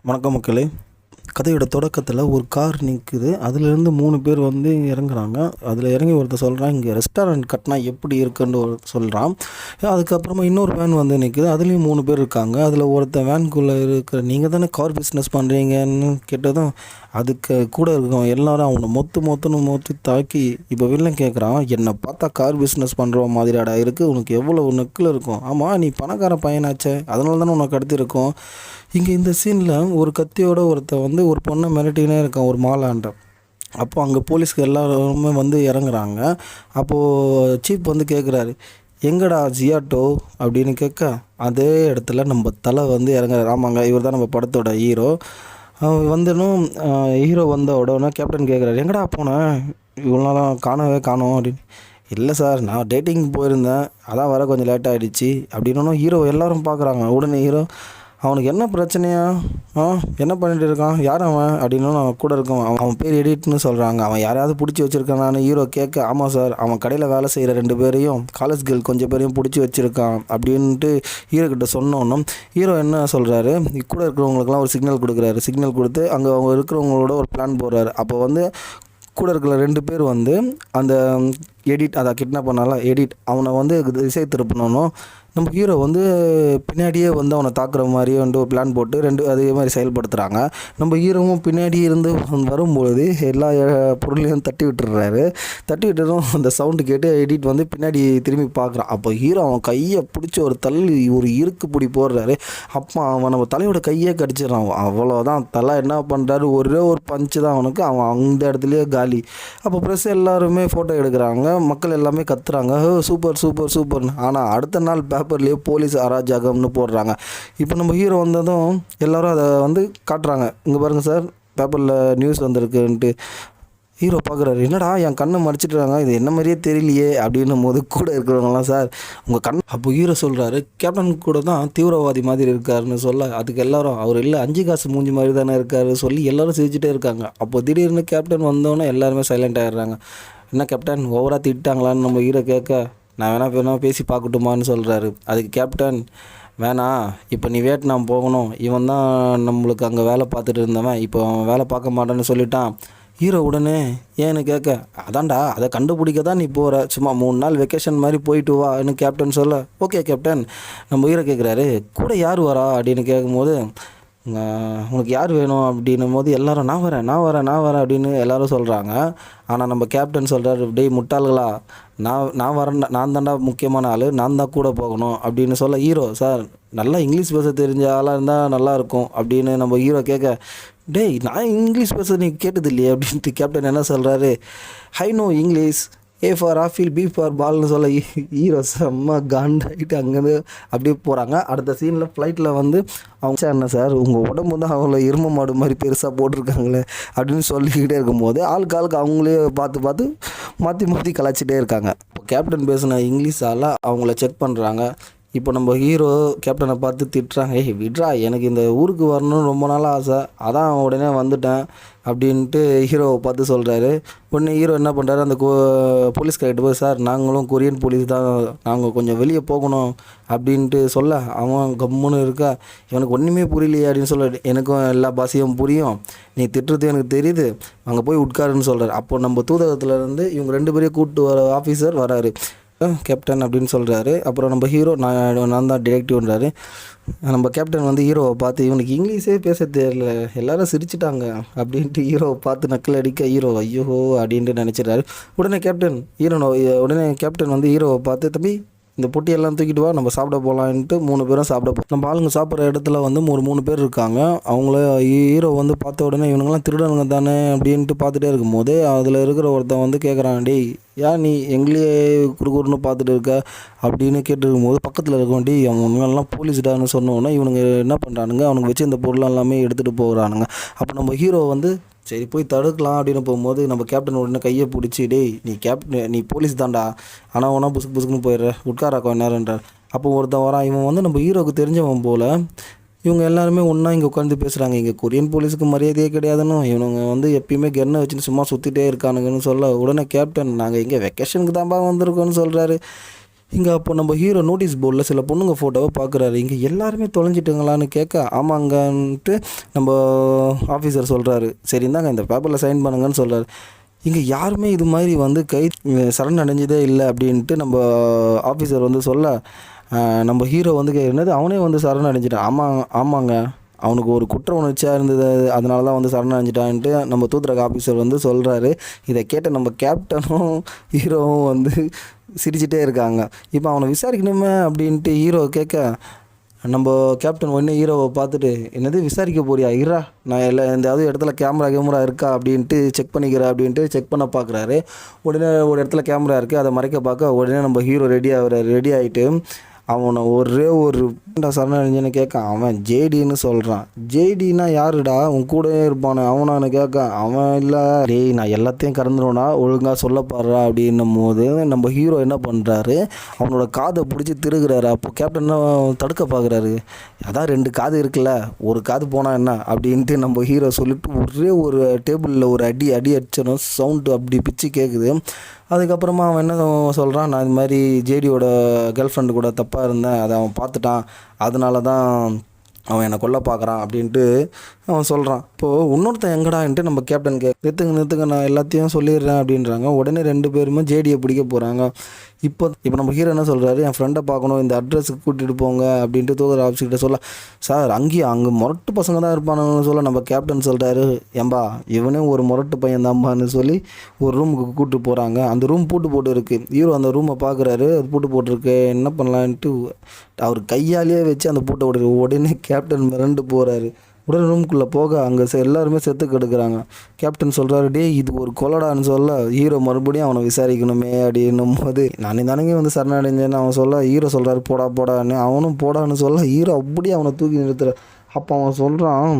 வணக்கம் மக்களே. கதையோட தொடக்கத்தில் ஒரு கார் நிற்குது. அதுலேருந்து 3 பேர் வந்து இறங்குறாங்க. அதில் இறங்கி ஒருத்தர் சொல்கிறான், இங்கே ரெஸ்டாரண்ட் கட்டினா எப்படி இருக்குன்னு சொல்கிறான். அதுக்கப்புறமா இன்னொரு வேன் வந்து நிற்குது. அதுலேயும் 3 பேர் இருக்காங்க. அதில் ஒருத்தன் வேனுக்குள்ளே இருக்கிற, நீங்கள் தானே கார் பிஸ்னஸ் பண்ணுறீங்கன்னு கேட்டதும் அதுக்கு கூட இருக்கும் எல்லாரும் அவனை மொத்து தாக்கி இப்போ வில்லன் கேட்குறான், என்னை பார்த்தா கார் பிஸ்னஸ் பண்ணுற மாதிரியாடா இருக்குது, உனக்கு எவ்வளோ நெக்கில் இருக்கும், ஆமாம் நீ பணக்கார பையனாச்சே, அதனால தானே உனக்கு அடுத்திருக்கும். இங்கே இந்த சீனில் ஒரு கத்தியோட ஒருத்தன் வந்து ஒரு பொண்ணை மிரட்டினே இருக்கான் ஒரு மாலாண்ட. அப்போ அங்கே போலீஸ்க்கு எல்லாருமே வந்து இறங்குறாங்க. அப்போது சீப் வந்து கேட்குறாரு, எங்கடா ஜியாட்டோ அப்படின்னு கேட்க, அதே இடத்துல நம்ம தலை வந்து இறங்குறாரு. ஆமாங்க, இவர் தான் நம்ம படத்தோட ஹீரோ. வந்துடும். ஹீரோ வந்த உடனே கேப்டன் கேட்குறாரு, எங்கடா போனேன், இவ்வளோ நாளாக காணோம் அப்படின்னு. இல்லை சார், நான் டேட்டிங் போயிருந்தேன், அதான் வர கொஞ்சம் லேட் ஆகிடுச்சு அப்படின்னா ஹீரோ எல்லோரும் பார்க்குறாங்க. உடனே ஹீரோ, அவனுக்கு என்ன பிரச்சனையா, என்ன பண்ணிட்டு இருக்கான், யார் அவன் அப்படின்னு அவன் கூட இருக்கும். அவன் பேர் எடிட்னு சொல்கிறாங்க. அவன் யாரையாவது பிடிச்சி வச்சுருக்கான். நான் ஹீரோ கேட்க, ஆமாம் சார், அவன் கடையில் வேலை செய்கிற 2 பேரையும் காலேஜ் கேர்ள் கொஞ்சம் பேரையும் பிடிச்சி வச்சுருக்கான் அப்படின்ட்டு ஹீரோ கிட்ட சொன்னோன்னும் ஹீரோ என்ன சொல்கிறாரு, கூட இருக்கிறவங்களுக்குலாம் ஒரு சிக்னல் கொடுக்குறாரு. சிக்னல் கொடுத்து அங்கே அவங்க இருக்கிறவங்களோட ஒரு பிளான் போடுறாரு. அப்போ வந்து கூட இருக்கிற 2 பேர் வந்து அந்த எடிட், அதை கிட்னாப் பண்ணால எடிட், அவனை வந்து திசை திருப்பணும். நம்ம ஹீரோ வந்து பின்னாடியே வந்து அவனை தாக்குற மாதிரியே வந்து ஒரு பிளான் போட்டு 2 அதே மாதிரி செயல்படுத்துகிறாங்க. நம்ம ஹீரோவும் பின்னாடி இருந்து வரும்பொழுது எல்லா பொருளையும் தட்டி விட்டுறாரு. தட்டி விட்டதும் அந்த சவுண்டு கேட்டு எடிட் வந்து பின்னாடி திரும்பி பார்க்குறான். அப்போ ஹீரோ அவன் கையை பிடிச்சி ஒரு தள்ளி ஒரு இருக்கு பிடி போடுறாரு. அப்போ அவன் நம்ம தலையோட கையே கடிச்சிடறான். அவ்வளோதான், தலை என்ன பண்ணுறாரு, ஒரே ஒரு பஞ்சு தான் அவனுக்கு, அவன் அந்த இடத்துலையே காலி. அப்போ ப்ரெஸ் எல்லாருமே ஃபோட்டோ எடுக்கிறாங்க. மக்கள் எல்லாமே கத்துறாங்க, சூப்பர் சூப்பர் சூப்பர்னு. ஆனால் அடுத்த நாள் பேப்பர்லேயே போலீஸ் அராஜகம்னு போடுறாங்க. இப்போ நம்ம ஹீரோ வந்ததும் எல்லோரும் அதை வந்து காட்டுறாங்க. இங்கே பாருங்கள் சார், பேப்பரில் நியூஸ் வந்திருக்குன்ட்டு. ஹீரோ பார்க்குறாரு, என்னடா என் கண்ணை மறைச்சிட்றாங்க, இது என்ன மாதிரியே தெரியலையே அப்படின்னும் போது கூட இருக்கிறவங்களாம், சார் உங்கள் கண். அப்போ ஹீரோ சொல்கிறாரு, கேப்டன் கூட தான் தீவிரவாதி மாதிரி இருக்காருன்னு சொல்ல, அதுக்கு எல்லாரும் அவர் இல்லை 5 காசு மூஞ்சி மாதிரி தானே இருக்காரு சொல்லி எல்லோரும் சிரிச்சிட்டே இருக்காங்க. அப்போ திடீர்னு கேப்டன் வந்தோன்னே எல்லாருமே சைலண்ட் ஆகிடுறாங்க. என்ன கேப்டன் ஓவராக திட்டாங்களான்னு நம்ம ஹீரோ கேட்க, நான் வேணா பேசி பார்க்கட்டுமான்னு சொல்கிறாரு. அதுக்கு கேப்டன், வேணாம், இப்போ நீ வியட்நாம் போகணும், இவன் தான் நம்மளுக்கு அங்கே வேலை பார்த்துட்டு இருந்தவன், இப்போ அவன் வேலை பார்க்க மாட்டான்னு சொல்லிட்டான். ஹீரோ உடனே ஏன்னு கேட்க, அதான்டா அதை கண்டுபிடிக்க தான் நீ போகிற, சும்மா 3 நாள் வெக்கேஷன் மாதிரி போயிட்டு வான்னு கேப்டன் சொல்ல, ஓகே கேப்டன். நம்ம ஹீரோ கேட்குறாரு, கூட யார் வரா அப்படின்னு கேட்கும்போது, உனக்கு யார் வேணும் அப்படின்னும் போது எல்லோரும் நான் வரேன் அப்படின்னு எல்லோரும் சொல்கிறாங்க. ஆனால் நம்ம கேப்டன் சொல்கிறார், டேய் முட்டாள்களா, நான் வரேன், நான் தான்டா முக்கியமான ஆள், நான் தான் கூட போகணும் அப்படின்னு சொல்ல, ஹீரோ சார் நல்லா இங்கிலீஷ் பேச தெரிஞ்ச ஆளாக இருந்தால் நல்லாயிருக்கும் அப்படின்னு நம்ம ஹீரோ கேட்க, டேய் நான் இங்கிலீஷ் பேச நீ கேட்டது இல்லையே அப்படின்ட்டு கேப்டன் என்ன சொல்கிறாரு, I know English, A for ஆஃபில், பி ஃபார் பால்னு சொல்ல ஹீரோ செம்ம காண்டாகிட்டு அங்கேருந்து அப்படியே போகிறாங்க. அடுத்த சீனில் ஃப்ளைட்டில் வந்து அவங்க, என்ன சார் உங்கள் உடம்பு தான் அவங்கள எரும மாடு மாதிரி பெருசாக போட்டிருக்காங்களே அப்படின்னு சொல்லிக்கிட்டே இருக்கும்போது ஆளுக்கு அவங்களே பார்த்து மாற்றி கலாச்சிட்டே இருக்காங்க. இப்போ கேப்டன் பேசின இங்கிலீஷால் அவங்கள செக் பண்ணுறாங்க. இப்போ நம்ம ஹீரோ கேப்டனை பார்த்து திட்டுறாங்க, ஏய் விட்ரா, எனக்கு இந்த ஊருக்கு வரணும்னு ரொம்ப நாளாக ஆசை, அதான் உடனே வந்துட்டேன் அப்படின்ட்டு ஹீரோவை பார்த்து சொல்கிறாரு. உடனே ஹீரோ என்ன பண்ணுறாரு, அந்த போலீஸ்கார்கிட்ட போய், சார் நாங்களும் கொரியன் போலீஸ் தான், நாங்கள் கொஞ்சம் வெளியே போகணும் அப்படின்ட்டு சொல்ல, அவன் கம்முன்னு இருக்கா, எனக்கு ஒன்றுமே புரியலையே அப்படின்னு சொல்ல, எனக்கும் எல்லா பாஷையும் புரியும், நீ திட்டுறது எனக்கு தெரியுது, அங்கே போய் உட்காருன்னு சொல்கிறார். அப்போ நம்ம தூதகத்துலேருந்து இவங்க 2 பேரையும் கூப்பிட்டு வர ஆஃபீஸர் வராரு. கேப்டன் அப்படின்னு சொல்கிறாரு. அப்புறம் நம்ம ஹீரோ, நான் தான் டிடெக்டிவ்ன்றாரு. நம்ம கேப்டன் வந்து ஹீரோவை பார்த்து, இவனுக்கு இங்கிலீஷே பேச தெரியல, எல்லாரும் சிரிச்சிட்டாங்க அப்படின்ட்டு ஹீரோவை பார்த்து நக்கல் அடிக்க, ஹீரோ ஐயோ அப்படின்ட்டு நினச்சிட்றாரு. உடனே கேப்டன் வந்து ஹீரோவை பார்த்து, தம்பி இந்த பொட்டியெல்லாம் தூக்கிட்டு வா, நம்ம சாப்பிட போகலான்ட்டு 3 பேரும் சாப்பிட நம்ம ஆளுங்க சாப்பிட்ற இடத்துல வந்து 3 பேர் இருக்காங்க. அவங்கள ஹீரோ வந்து பார்த்த உடனே இவனுங்களாம் திருடனுங்க தானே அப்படின்ட்டு பார்த்துட்டே இருக்கும்போது அதில் இருக்கிற ஒருத்தன் வந்து கேட்குறான், டேய் ஏன் நீ எங்களையே குறுக்குறுன்னு பார்த்துட்டு இருக்க அப்படின்னு கேட்டுருக்கும்போது பக்கத்தில் இருக்கவன்டி அவனுங்கெல்லாம் போலீஸ்டான்னு சொன்னோன்னே இவனுங்க என்ன பண்ணுறானுங்க, அவனுக்கு வச்சு இந்த பொருள் எல்லாமே எடுத்துகிட்டு போகிறானுங்க. அப்போ நம்ம ஹீரோ வந்து சரி போய் தடுக்கலாம் அப்படின்னு போகும்போது நம்ம கேப்டன் உடனே கையை பிடிச்சி, டேய் நீ போலீஸ் தான்டா, ஆனால் ஒன்றா புசுக்குன்னு போயிடுற, உட்காரா கொஞ்ச நேரன்றார். அப்போ ஒருத்தன் வரான், இவன் வந்து நம்ம ஹீரோவுக்கு தெரிஞ்சவன் போல். இவங்க எல்லாருமே ஒன்றா இங்கே உட்காந்து பேசுகிறாங்க. இங்கே கொரியன் போலீஸுக்கு மரியாதையே கிடையாதுன்னு, இவனுங்க வந்து எப்பயுமே கென்னை வச்சுன்னு சும்மா சுற்றிட்டே இருக்கானுங்கன்னு சொல்ல, உடனே கேப்டன் நாங்கள் இங்கே வெக்கேஷனுக்கு தான்ப்பா வந்திருக்கோன்னு சொல்கிறாரு. இங்கே அப்போ நம்ம ஹீரோ நோட்டீஸ் போர்டில் சில பொண்ணுங்க ஃபோட்டோவை பார்க்குறாரு. இங்கே எல்லாருமே தொலைஞ்சிட்டுங்களான்னு கேட்க ஆமாங்கன்ட்டு நம்ம ஆஃபீஸர் சொல்கிறாரு. சரி இந்தாங்க இந்த பேப்பரில் சைன் பண்ணுங்கன்னு சொல்கிறாரு. இங்கே யாருமே இது மாதிரி வந்து சரண் அடைஞ்சதே இல்லை அப்படின்ட்டு நம்ம ஆஃபீஸர் வந்து சொல்ல நம்ம ஹீரோ வந்து கேட்குறது அவனே வந்து சரண் அடைஞ்சிட்டான். ஆமாங்க அவனுக்கு ஒரு குற்ற உணர்ச்சியாக இருந்தது, அதனால தான் வந்து சரண் அடைஞ்சிட்டான்ட்டு நம்ம தூதரக ஆஃபீஸர் வந்து சொல்கிறாரு. இதை கேட்ட நம்ம கேப்டனும் ஹீரோவும் வந்து சிரிச்சிட்டே இருக்காங்க. இப்போ அவனை விசாரிக்கணுமே அப்படின்ட்டு ஹீரோ கேட்க நம்ம கேப்டன் உடனே ஹீரோவை பார்த்துட்டு என்னது விசாரிக்க போறியா, இரா நான் எந்த இடத்துல கேமரா இருக்கா அப்படின்ட்டு செக் பண்ணிக்கிறேன் அப்படின்ட்டு செக் பண்ண பார்க்குறாரு. உடனே ஒரு இடத்துல கேமரா இருக்குது, அதை மறைக்க பார்க்க உடனே நம்ம ஹீரோ ரெடி ஆகிட்டு அவனை ஒரே ஒரு சரணடைஞ்சன்னு கேட்க அவன் ஜேடின்னு சொல்கிறான். ஜேடின்னா யாருடா உன் கூடவே இருப்பானே அவனான்னு கேட்க அவன் இல்லை டேய் நான் எல்லாத்தையும் கறந்துடுவேனா ஒழுங்காக சொல்ல பாடுறா அப்படின்னும் போது நம்ம ஹீரோ என்ன பண்ணுறாரு, அவனோட காதை பிடிச்சி திருகுறாரு. அப்போ கேப்டன் தடுக்க பார்க்குறாரு. அதான் 2 காது இருக்குல்ல, ஒரு காது போனால் என்ன அப்படின்ட்டு நம்ம ஹீரோ சொல்லிட்டு ஒரே ஒரு டேபிளில் ஒரு அடி அடிச்சிடும். சவுண்டு அப்படி பிச்சு கேட்குது. அதுக்கப்புறமா அவன் என்ன சொல்கிறான், நான் இது மாதிரி ஜேடியோட கேர்ள் ஃப்ரெண்டு கூட தப்பாக இருந்தேன், அதை அவன் பார்த்துட்டான், அதனால தான் அவன் என்னை கொல்ல பார்க்குறான் அப்படின்ட்டு அவன் சொல்கிறான். இப்போது இன்னொருத்தன் எங்கடான்ட்டு நம்ம கேப்டன் நிறுத்துங்க நான் எல்லாத்தையும் சொல்லிடுறேன் அப்படின்றாங்க. உடனே 2 பேருமே ஜேடியை பிடிக்க போகிறாங்க. இப்போ நம்ம ஹீரோ என்ன சொல்கிறாரு, என் ஃப்ரெண்டை பார்க்கணும், இந்த அட்ரஸுக்கு கூட்டிகிட்டு போங்க அப்படின்ட்டு தூதர் ஆஃபீஸ்கிட்ட சொல்ல, சார் அங்கே முரட்டு பசங்க தான் இருப்பானுன்னு சொல்ல நம்ம கேப்டன் சொல்கிறாரு, ஏம்பா இவனே ஒரு முரட்டு பையன் தான்பான்னு சொல்லி ஒரு ரூமுக்கு கூப்பிட்டு போகிறாங்க. அந்த ரூம் பூட்டு போட்டு இருக்குது. ஹீரோ அந்த ரூமை பார்க்குறாரு, அது பூட்டு போட்டிருக்கு, என்ன பண்ணலான்ட்டு அவர் கையாலேயே வச்சு அந்த பூட்டை விடுறாரு. உடனே கேப்டன் மிரண்டு போகிறாரு. உடனே ரூமுக்குள்ளே போக அங்கே எல்லாருமே செத்து கெடுக்கிறாங்க. கேப்டன் சொல்கிறாரு, டே இது ஒரு கொலடான்னு சொல்ல ஹீரோ மறுபடியும் அவனை விசாரிக்கணுமே அப்படின்னும் போது நானே தானே வந்து சரணடைஞ்சேன்னு அவன் சொல்ல ஹீரோ சொல்கிறாரு போடான்னு அவனும் போடான்னு சொல்ல ஹீரோ அப்படியே அவனை தூக்கி நிறுத்துற. அப்போ அவன் சொல்கிறான்,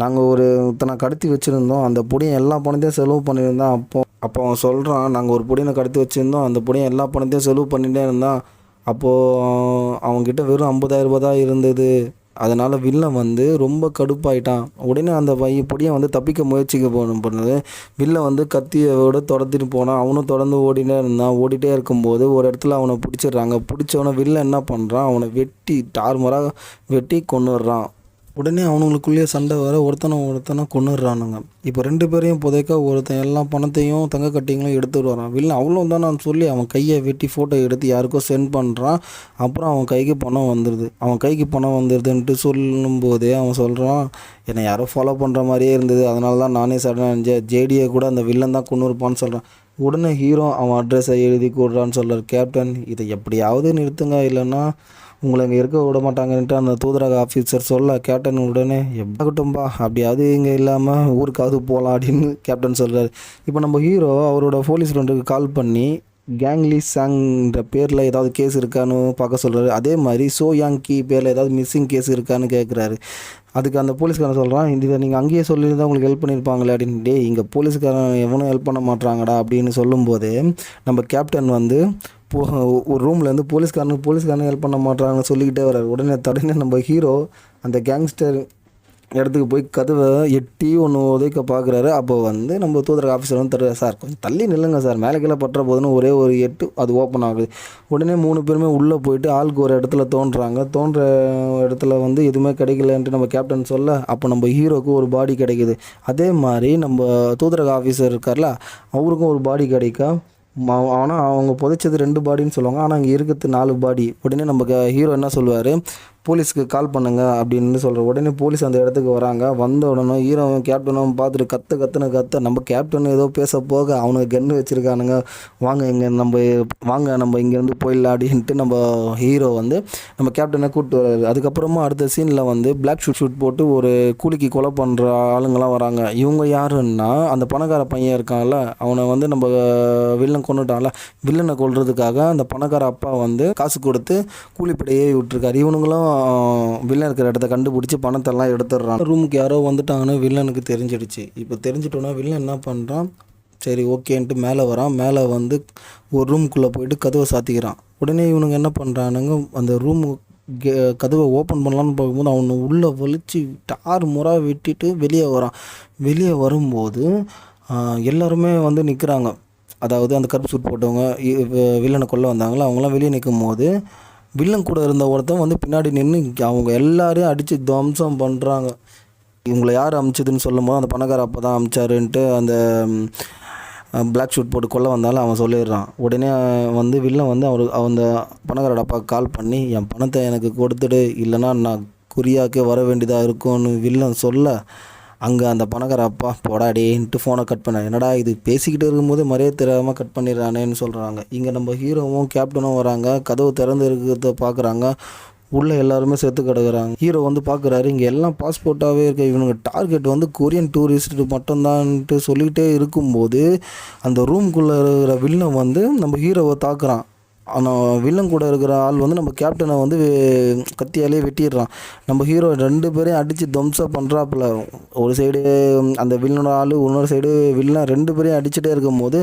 நாங்கள் ஒருத்தனை கடத்தி வச்சுருந்தோம், அந்த பொடியை எல்லா பணத்தையும் செலவு பண்ணியிருந்தான். அப்போ அவன் சொல்கிறான், நாங்கள் ஒரு பொடியை கடத்தி வச்சுருந்தோம், அந்த பொடியை எல்லா பணத்தையும் செலவு பண்ணிகிட்டே இருந்தான். அப்போது அவங்ககிட்ட வெறும் 50,000 ரூபா தான் இருந்தது. அதனால் வில்லன் வந்து ரொம்ப கடுப்பாயிட்டான். உடனே அந்த பொடியை வந்து தப்பிக்க முயற்சிக்க பண்ணுது. வில்லன் வந்து கத்தியோட துரத்திட்டு போனான். அவனும் தொடர்ந்து ஓடிட்டே இருக்கும்போது ஒரு இடத்துல அவனை பிடிச்சிடுறாங்க. பிடிச்சவனை வில்லன் என்ன பண்ணுறான், அவனை வெட்டி டார்மராக வெட்டி கொன்னுடுறான். உடனே அவனுங்களுக்குள்ளேயே சண்டை வர ஒருத்தனை கொன்னுடுறானுங்க. இப்போ 2 பேரையும் புதைக்க ஒருத்தன் எல்லா பணத்தையும் தங்க கட்டிங்களும் எடுத்துகிட்டு வரான். வில்லன் அவ்வளோ தான் நான் சொல்லி அவன் கையை வெட்டி ஃபோட்டோ எடுத்து யாருக்கோ சென்ட் பண்ணுறான். அப்புறம் அவன் கைக்கு பணம் வந்துடுதுன்ட்டு சொல்லும்போதே அவன் சொல்கிறான், என்னை யாரோ ஃபாலோ பண்ணுற மாதிரியே இருந்தது, அதனால தான் நானே சடனாக நினச்சேன், ஜேடியை கூட அந்த வில்லன் தான் கொன்னுருப்பான்னு சொல்கிறான். உடனே ஹீரோ அவன் அட்ரஸை எழுதி கொடுறான்னு சொல்கிறார். கேப்டன் இதை எப்படியாவது நிறுத்துங்க, இல்லைன்னா உங்களை இங்கே இருக்க விட மாட்டாங்கன்ட்டு அந்த தூதரக ஆஃபீஸர் சொல்ல கேப்டன் உடனே எப்படியாகட்டும்பா அப்படியாவது இங்கே இல்லாமல் ஊருக்காவது போகலாம் அப்படின்னு கேப்டன் சொல்கிறார். இப்போ நம்ம ஹீரோ அவரோட போலீஸ் ஃப்ரெண்டுக்கு கால் பண்ணி கேங்லி சாங்ன்ற பேரில் ஏதாவது கேஸ் இருக்கான்னு பார்க்க சொல்கிறாரு. அதே மாதிரி சோயாங்கி பேரில் ஏதாவது மிஸ்ஸிங் கேஸ் இருக்கான்னு கேட்குறாரு. அதுக்கு அந்த போலீஸ்காரன் சொல்கிறான், இதை நீங்கள் அங்கேயே சொல்லியிருந்தால் உங்களுக்கு ஹெல்ப் பண்ணியிருப்பாங்களே அப்படின்னு. டே இங்கே போலீஸ்காரன் எவனும் ஹெல்ப் பண்ண மாட்டாங்கடா அப்படின்னு சொல்லும்போது நம்ம கேப்டன் வந்து ஒரு ரூம்லேருந்து போலீஸ்காரனுக்கு ஹெல்ப் பண்ண மாட்டாங்கன்னு சொல்லிக்கிட்டே வர்றாரு. உடனே நம்ம ஹீரோ அந்த கேங்ஸ்டர் இடத்துக்கு போய் கதவை எட்டி ஒன்று உதைக்க பார்க்குறாரு. அப்போ வந்து நம்ம தூதரக ஆஃபீஸர் வந்து தருவார், சார் கொஞ்சம் தள்ளி நில்லுங்க சார், மேலே கீழே பட்டுற போதுன்னு ஒரே ஒரு எட்டு அது ஓப்பன் ஆகுது. உடனே 3 பேருமே உள்ளே போயிட்டு ஆளுக்கு ஒரு இடத்துல தோன்ற இடத்துல வந்து எதுவுமே கிடைக்கலன்ட்டு நம்ம கேப்டன் சொல்ல அப்போ நம்ம ஹீரோக்கு ஒரு பாடி கிடைக்குது. அதே மாதிரி நம்ம தூதரக ஆஃபீஸர் இருக்கார்ல அவருக்கும் ஒரு பாடி கிடைக்கும். ஆனால் அவங்க புதைச்சது 2 பாடின்னு சொல்லுவாங்க, ஆனால் அங்கே இருக்கிறது 4 பாடி. உடனே நம்ம ஹீரோ என்ன சொல்லுவார், போலீஸுக்கு கால் பண்ணுங்க அப்படின்னு சொல்கிறார். உடனே போலீஸ் அந்த இடத்துக்கு வராங்க. வந்த உடனே ஹீரோவும் கேப்டனும் பார்த்துட்டு கத்த நம்ம கேப்டன் ஏதோ பேச போக அவனுக்கு கன்று வச்சுருக்கானுங்க, நம்ம இங்கேருந்து போயிடலாம் அப்படின்ட்டு நம்ம ஹீரோ வந்து நம்ம கேப்டனை கூப்பிட்டு வர்றாரு. அதுக்கப்புறமா அடுத்த சீனில் வந்து பிளாக் ஷூட் போட்டு ஒரு கூலிக்கு கொலை பண்ணுற ஆளுங்கள்லாம் வராங்க. இவங்க யாருன்னா அந்த பணக்கார பையன் இருக்கான்ல அவனை வந்து நம்ம வில்லன் கொண்டுட்டான்ல, வில்லனை கொல்றதுக்காக அந்த பணக்கார அப்பா வந்து காசு கொடுத்து கூலிப்படையே விட்டுருக்காரு. இவனுங்களும் வில்லன் இருக்கிற இடத்த கண்டுபிடிச்சி பணத்தெல்லாம் எடுத்துடுறான். ரூமுக்கு யாரோ வந்துட்டாங்கன்னு வில்லனுக்கு தெரிஞ்சிடுச்சு. இப்போ தெரிஞ்சிட்டோன்னா வில்லன் என்ன பண்ணுறான், சரி ஓகேன்ட்டு மேலே வரான். மேலே வந்து ஒரு ரூமுக்குள்ளே போயிட்டு கதவை சாத்திக்கிறான். உடனே இவனுங்க என்ன பண்ணுறானுங்க, அந்த ரூமு கதவை ஓப்பன் பண்ணலான்னு பார்க்கும்போது அவனை உள்ளே வலிச்சு முறை விட்டுட்டு வெளியே வரான். வெளியே வரும்போது எல்லாருமே வந்து நிற்கிறாங்க. அதாவது அந்த கருப்பு சூட் போட்டவங்க வில்லனை கொல்ல வந்தாங்களோ அவங்களாம் வெளியே நிற்கும் போது வில்லன் கூட இருந்த ஒருத்தன் வந்து பின்னாடி நின்று அவங்க எல்லாரையும் அடித்து துவம்சம் பண்ணுறாங்க. இவங்களை யார் அமிச்சதுன்னு சொல்லும்போது அந்த பணக்கார அப்போ தான் அமிச்சாருன்ட்டு அந்த பிளாக் ஷூட் போட்டு கொல்ல வந்தாலும் அவன் சொல்லிடுறான். உடனே வந்து வில்லன் வந்து அந்த பணக்காரோட அப்பாவுக்கு கால் பண்ணி என் பணத்தை எனக்கு கொடுத்துடு, இல்லைன்னா நான் குறியாக்கே வர வேண்டியதாக இருக்கும்னு வில்லன் சொல்ல, அங்கே அந்த பணக்கார அப்பா போடாடேன்ட்டு ஃபோனை கட் பண்ண. என்னடா இது பேசிக்கிட்டு இருக்கும்போது மரியாதை தெரியாமல் கட் பண்ணிடுறானேன்னு சொல்கிறாங்க. இங்கே நம்ம ஹீரோவும் கேப்டனும் வராங்க. கதவு திறந்து இருக்கிறத பார்க்குறாங்க. உள்ளே எல்லாருமே செத்து கிடக்குறாங்க. ஹீரோ வந்து பார்க்குறாரு, இங்கே எல்லாம் பாஸ்போர்ட்டாகவே இருக்க, இவனுங்க டார்கெட் வந்து கொரியன் டூரிஸ்ட் மட்டும்தான்ட்டு சொல்லிகிட்டே இருக்கும்போது அந்த ரூம்குள்ளே இருக்கிற வில்லன் வந்து நம்ம ஹீரோவை தாக்குறான். ஆனால் வில்லன் கூட இருக்கிற ஆள் வந்து நம்ம கேப்டனை வந்து கத்தியாலே வெட்டிடுறான். நம்ம ஹீரோ 2 பேரையும் அடித்து துவம்சம் பண்ணுறாப்புல. ஒரு சைடு அந்த வில்லனோட ஆள், இன்னொரு சைடு வில்லன் 2 பேரையும் அடிச்சுட்டே இருக்கும்போது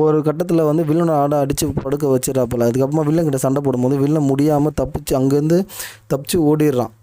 ஒரு கட்டத்தில் வந்து வில்லனோட ஆடை அடித்து படுக்க வச்சிடறாப்புல. அதுக்கப்புறமா வில்லன் கிட்ட சண்டை போடும்போது வில்லன் முடியாமல் தப்பிச்சு அங்கேருந்து தப்பிச்சு ஓடிடுறான்.